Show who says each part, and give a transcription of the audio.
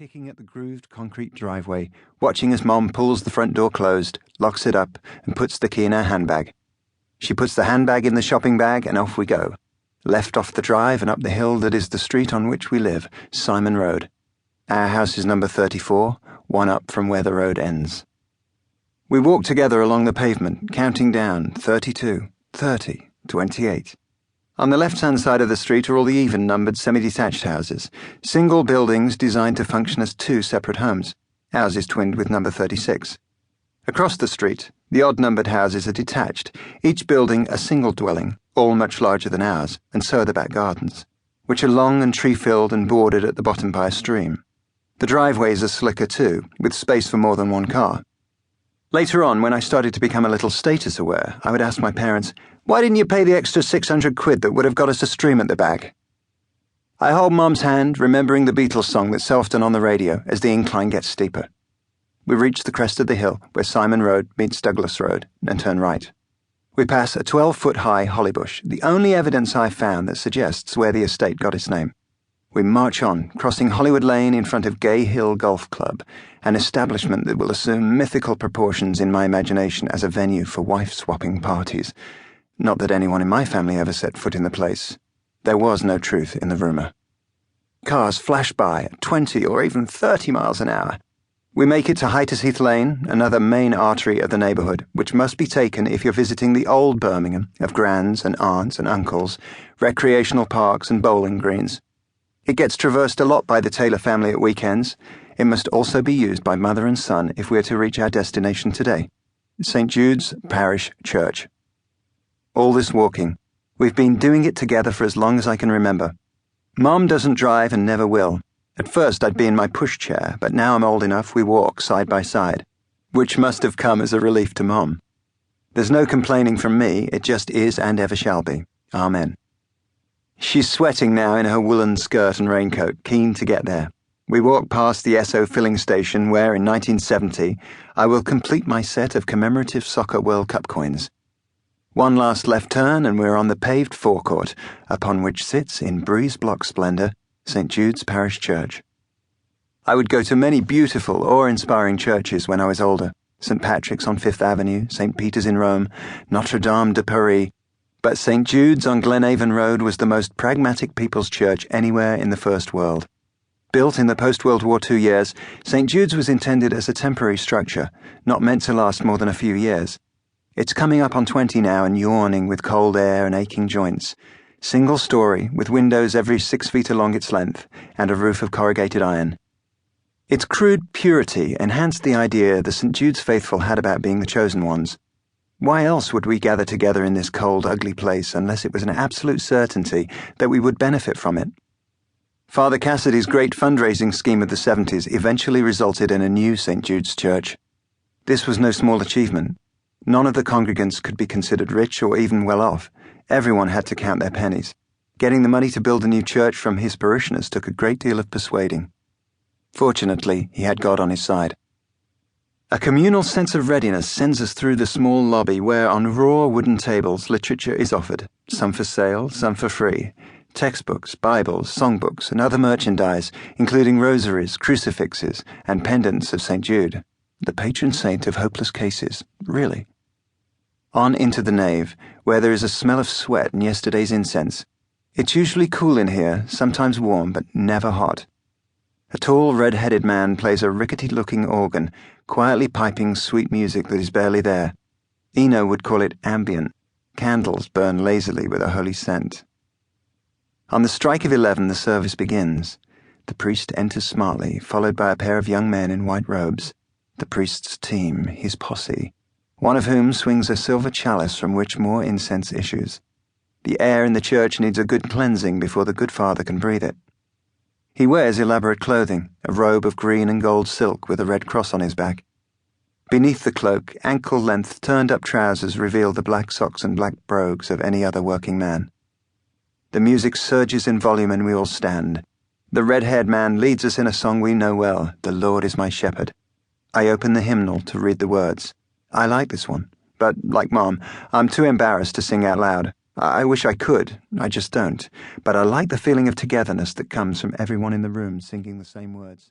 Speaker 1: kicking at the grooved concrete driveway, watching as Mom pulls the front door closed, locks it up, and puts the key in her handbag. She puts the handbag in the shopping bag, and off we go. Left off the drive and up the hill that is the street on which we live, Simon Road. Our house is number 34, one up from where the road ends. We walk together along the pavement, counting down 32, 30, 28. On the left-hand side of the street are all the even-numbered semi-detached houses, single buildings designed to function as two separate homes. Ours is twinned with number 36. Across the street, the odd-numbered houses are detached, each building a single dwelling, all much larger than ours, and so are the back gardens, which are long and tree-filled and bordered at the bottom by a stream. The driveways are slicker too, with space for more than one car. Later on, when I started to become a little status-aware, I would ask my parents, "Why didn't you pay the extra 600 quid that would have got us a stream at the back?" I hold Mom's hand, remembering the Beatles song that's so often on the radio as the incline gets steeper. We reach the crest of the hill, where Simon Road meets Douglas Road, and turn right. We pass a 12-foot-high holly bush, the only evidence I've found that suggests where the estate got its name. We march on, crossing Hollywood Lane in front of Gay Hill Golf Club, an establishment that will assume mythical proportions in my imagination as a venue for wife-swapping parties. Not that anyone in my family ever set foot in the place. There was no truth in the rumour. Cars flash by at 20 or even 30 miles an hour. We make it to Heath Lane, another main artery of the neighbourhood, which must be taken if you're visiting the old Birmingham of grands and aunts and uncles, recreational parks and bowling greens. It gets traversed a lot by the Taylor family at weekends. It must also be used by mother and son if we're to reach our destination today, St. Jude's Parish Church. All this walking, we've been doing it together for as long as I can remember. Mom doesn't drive and never will. At first I'd be in my pushchair, but now I'm old enough we walk side by side, which must have come as a relief to Mom. There's no complaining from me, it just is and ever shall be. Amen. She's sweating now in her woolen skirt and raincoat, keen to get there. We walk past the Esso filling station where, in 1970, I will complete my set of commemorative Soccer World Cup coins. One last left turn and we're on the paved forecourt, upon which sits, in breeze block splendour, St. Jude's Parish Church. I would go to many beautiful, awe-inspiring churches when I was older. St. Patrick's on Fifth Avenue, St. Peter's in Rome, Notre Dame de Paris. But St. Jude's on Glenavon Road was the most pragmatic people's church anywhere in the First World. Built in the post-World War II years, St. Jude's was intended as a temporary structure, not meant to last more than a few years. It's coming up on 20 now and yawning with cold air and aching joints. Single story, with windows every 6 feet along its length, and a roof of corrugated iron. Its crude purity enhanced the idea the St. Jude's faithful had about being the chosen ones. Why else would we gather together in this cold, ugly place unless it was an absolute certainty that we would benefit from it? Father Cassidy's great fundraising scheme of the 70s eventually resulted in a new St. Jude's Church. This was no small achievement. None of the congregants could be considered rich or even well off. Everyone had to count their pennies. Getting the money to build a new church from his parishioners took a great deal of persuading. Fortunately, he had God on his side. A communal sense of readiness sends us through the small lobby where, on raw wooden tables, literature is offered, some for sale, some for free. Textbooks, Bibles, songbooks, and other merchandise, including rosaries, crucifixes, and pendants of St. Jude, the patron saint of hopeless cases, really. On into the nave, where there is a smell of sweat and yesterday's incense. It's usually cool in here, sometimes warm, but never hot. A tall, red-headed man plays a rickety-looking organ, quietly piping sweet music that is barely there. Eno would call it ambient. Candles burn lazily with a holy scent. On the strike of 11, the service begins. The priest enters smartly, followed by a pair of young men in white robes. The priest's team, his posse, one of whom swings a silver chalice from which more incense issues. The air in the church needs a good cleansing before the good father can breathe it. He wears elaborate clothing, a robe of green and gold silk with a red cross on his back. Beneath the cloak, ankle-length turned-up trousers reveal the black socks and black brogues of any other working man. The music surges in volume and we all stand. The red-haired man leads us in a song we know well, "The Lord is my shepherd." I open the hymnal to read the words. I like this one, but, like Mom, I'm too embarrassed to sing out loud. I wish I could, I just don't, but I like the feeling of togetherness that comes from everyone in the room singing the same words.